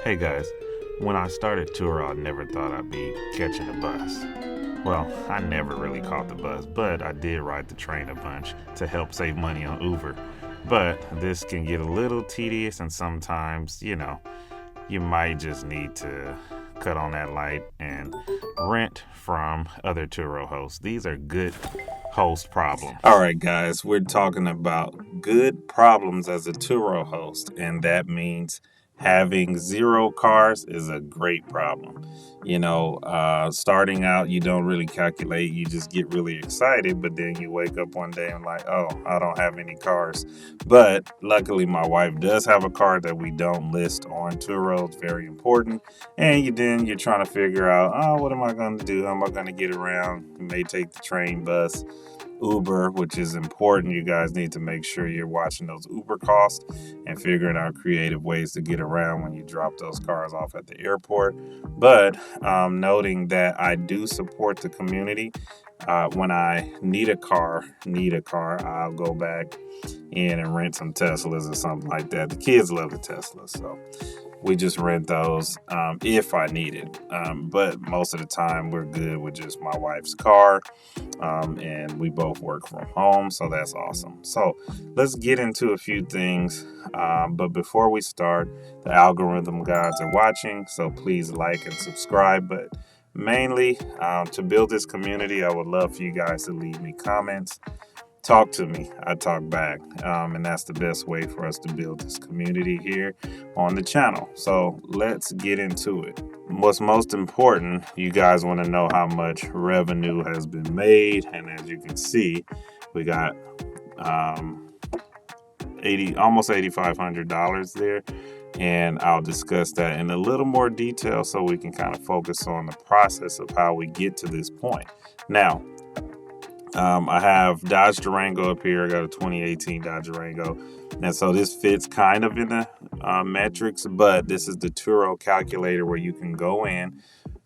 Hey guys, when I started Turo, I never thought I'd be catching a bus. Well, I never really caught the bus, but I did ride the train a bunch to help save money on Uber. But this can get a little tedious, and sometimes, you might just need to cut on that light and rent from other Turo hosts. These are good host problems. All right, guys, we're talking about good problems as a Turo host, and that means having zero cars is a great problem. Starting out, you don't really calculate, you just get really excited, but then you wake up one day and like, oh, I don't have any cars. But luckily, my wife does have a car that we don't list on Turo. It's very important. And then you're trying to figure out, oh, what am I going to do? How am I going to get around? You may take the train, bus, Uber, which is important. You guys need to make sure you're watching those Uber costs and figuring out creative ways to get around when you drop those cars off at the airport. But noting that I do support the community. When I need a car, I'll go back in and rent some Teslas or something like that. The kids love the Teslas, so we just rent those if I need it. But most of the time, we're good with just my wife's car, and we both work from home, so that's awesome. So let's get into a few things. But before we start, the algorithm gods are watching, so please like and subscribe. But mainly, to build this community, I would love for you guys to leave me comments. Talk to me. I talk back. And that's the best way for us to build this community here on the channel. So let's get into it. What's most important, you guys want to know how much revenue has been made. And as you can see, we got almost $8,500 there. And I'll discuss that in a little more detail so we can kind of focus on the process of how we get to this point. Now, I have Dodge Durango up here. I got a 2018 Dodge Durango. And so this fits kind of in the metrics, but this is the Turo calculator where you can go in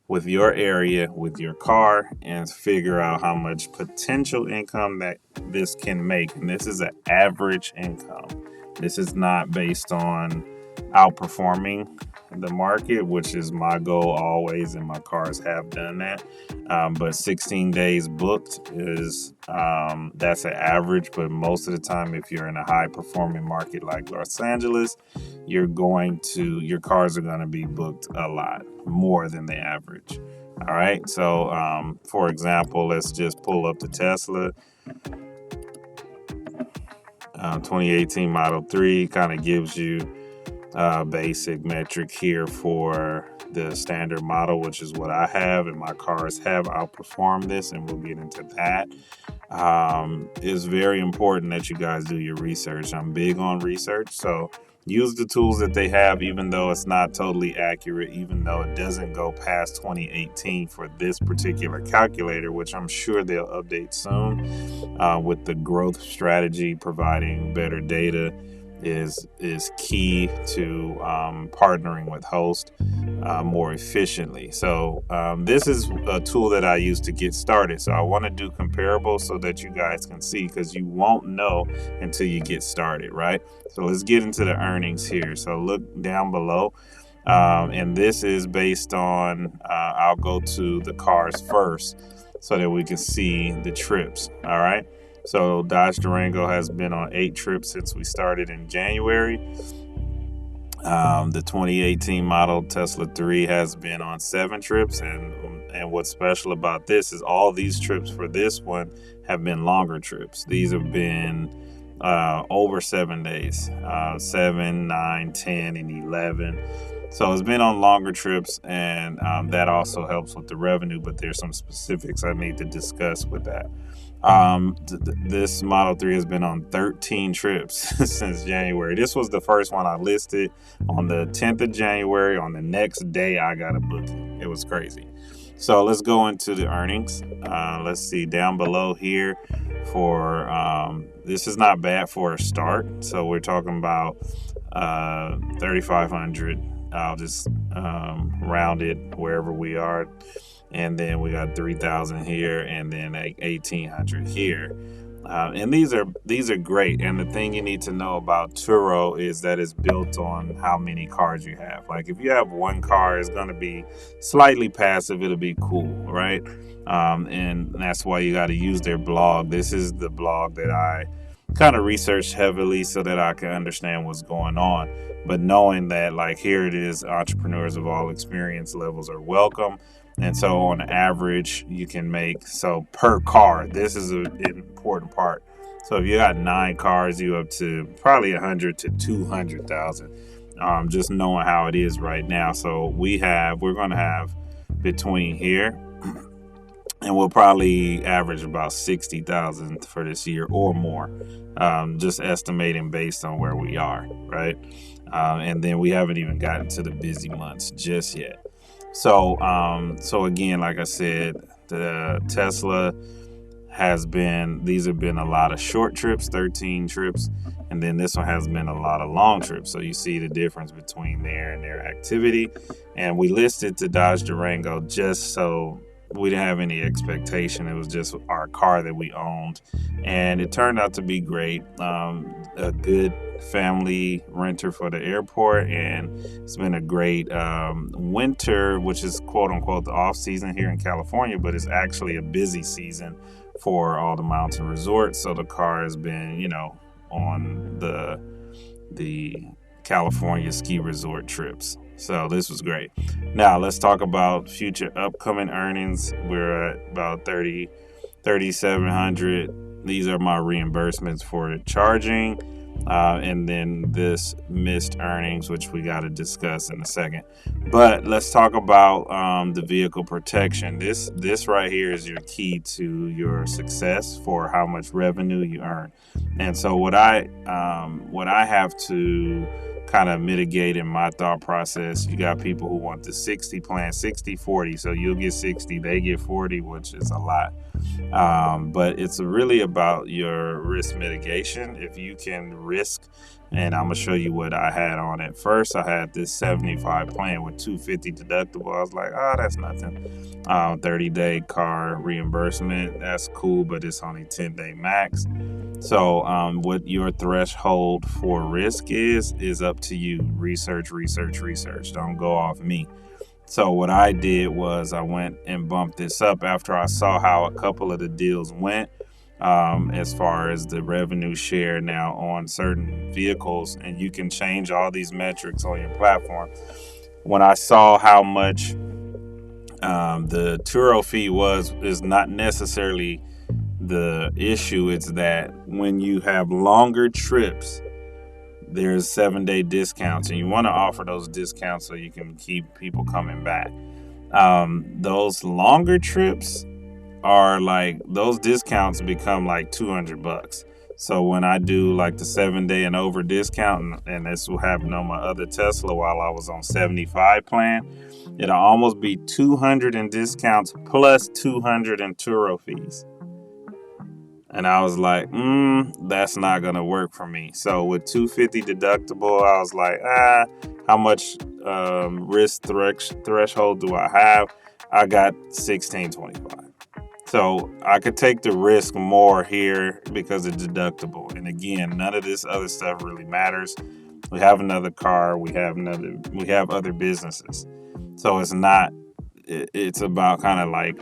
with your area, with your car, and figure out how much potential income that this can make. And this is an average income. This is not based on outperforming the market, which is my goal always, and my cars have done that. But 16 days booked is that's an average. But most of the time, if you're in a high performing market like Los Angeles, your cars are going to be booked a lot more than the average. All right. So, for example, let's just pull up the Tesla 2018 Model 3. Kind of gives you basic metric here for the standard model, which is what I have, and my cars have outperformed this, and we'll get into that. It's very important that you guys do your research. I'm big on research, so use the tools that they have, even though it's not totally accurate, even though it doesn't go past 2018 for this particular calculator, which I'm sure they'll update soon with the growth strategy. Providing better data is key to partnering with hosts more efficiently. So this is a tool that I use to get started. So I want to do comparables so that you guys can see, because you won't know until you get started, right? So let's get into the earnings here. So look down below. And this is based on, I'll go to the cars first so that we can see the trips. All right. So Dodge Durango has been on 8 trips since we started in January. The 2018 model Tesla 3 has been on 7 trips. And what's special about this is all these trips for this one have been longer trips. These have been over 7 days, 7, 9, 10, and 11. So it's been on longer trips, and that also helps with the revenue, but there's some specifics I need to discuss with that. This Model 3 has been on 13 trips since January. This was the first one I listed on the 10th of January. On the next day, I got a booking. It was crazy. So let's go into the earnings. Let's see down below here for, this is not bad for a start. So we're talking about 3,500. I'll just round it wherever we are. And then we got 3,000 here, and then 1,800 here. And these are great. And the thing you need to know about Turo is that it's built on how many cars you have. Like if you have one car, it's going to be slightly passive. It'll be cool, right? And that's why you got to use their blog. This is the blog that I kind of researched heavily so that I can understand what's going on. But knowing that, like, here it is, entrepreneurs of all experience levels are welcome. And so on average, you can make, so per car, this is an important part. So if you got 9 cars, you up to probably 100 to 200,000. Just knowing how it is right now. So we're going to have between here, and we'll probably average about 60,000 for this year or more. Just estimating based on where we are, right? And then we haven't even gotten to the busy months just yet. So again, like I said, the Tesla these have been a lot of short trips, 13 trips, and then this one has been a lot of long trips. So you see the difference between there and their activity. And we listed the Dodge Durango just so we didn't have any expectation. It was just our car that we owned, and it turned out to be great. A good family renter for the airport, and it's been a great winter, which is quote unquote the off season here in California, but it's actually a busy season for all the mountain resorts. So the car has been, on the California ski resort trips. So this was great. Now let's talk about future upcoming earnings. We're at about 3,700. These are my reimbursements for charging. And then this missed earnings, which we got to discuss in a second. But let's talk about the vehicle protection. This right here is your key to your success for how much revenue you earn. And so what I have to kind of mitigate in my thought process, you got people who want the 60 plan, 60-40. So you'll get 60, they get 40, which is a lot. But it's really about your risk mitigation. If you can risk, and I'm gonna show you what I had on it. First, I had this 75 plan with 250 deductible. I was like, that's nothing. 30-day car reimbursement, that's cool, but it's only 10-day max. So what your threshold for risk is up to you. Research. Don't go off me. So what I did was I went and bumped this up after I saw how a couple of the deals went as far as the revenue share now on certain vehicles, and you can change all these metrics on your platform. When I saw how much the Turo fee is not necessarily the issue. It's that when you have longer trips, there's 7-day discounts, and you want to offer those discounts so you can keep people coming back. Those longer trips are like, those discounts become like $200. So when I do like the 7-day and over discount, and this will happen on my other Tesla while I was on 75 plan, it'll almost be 200 in discounts plus 200 in Turo fees. And I was like, that's not going to work for me. So with 250 deductible, I was like, how much risk threshold do I have? I got 1625. So I could take the risk more here because it's deductible. And again, none of this other stuff really matters. We have another car. We have other businesses. So it's about kind of like,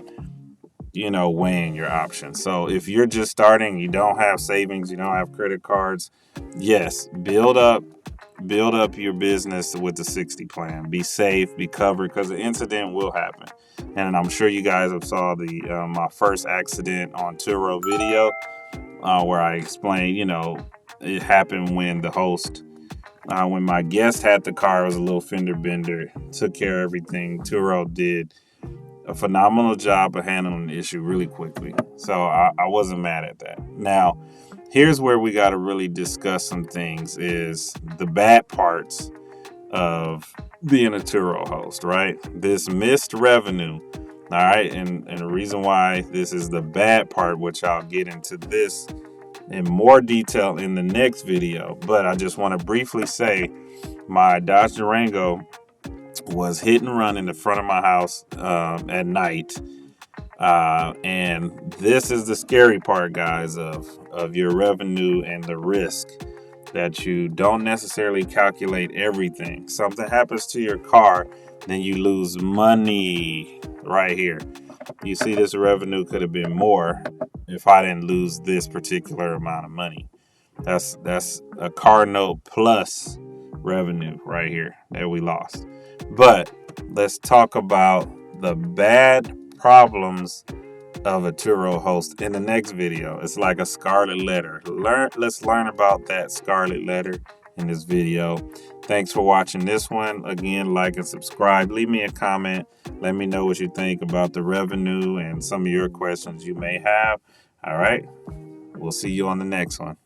weighing your options. So if you're just starting, you don't have savings, you don't have credit cards, yes, build up your business with the 60 plan. Be safe, be covered, because the incident will happen. And I'm sure you guys have saw my first accident on Turo video where I explained, it happened when the host, when my guest had the car, it was a little fender bender, took care of everything. Turo did a phenomenal job of handling the issue really quickly. So I wasn't mad at that. Now, here's where we got to really discuss some things, is the bad parts of being a Turo host, right? This missed revenue, all right? And the reason why this is the bad part, which I'll get into this in more detail in the next video, but I just want to briefly say my Dodge Durango was hit and run in the front of my house at night. And this is the scary part, guys, of your revenue and the risk that you don't necessarily calculate everything. Something happens to your car, then you lose money right here. You see, this revenue could have been more if I didn't lose this particular amount of money. That's a car note plus revenue right here that we lost. But let's talk about the bad problems of a Turo host in the next video. It's like a scarlet letter. Let's learn about that scarlet letter in this video. Thanks for watching this one. Again, like and subscribe. Leave me a comment. Let me know what you think about the revenue and some of your questions you may have. All right. We'll see you on the next one.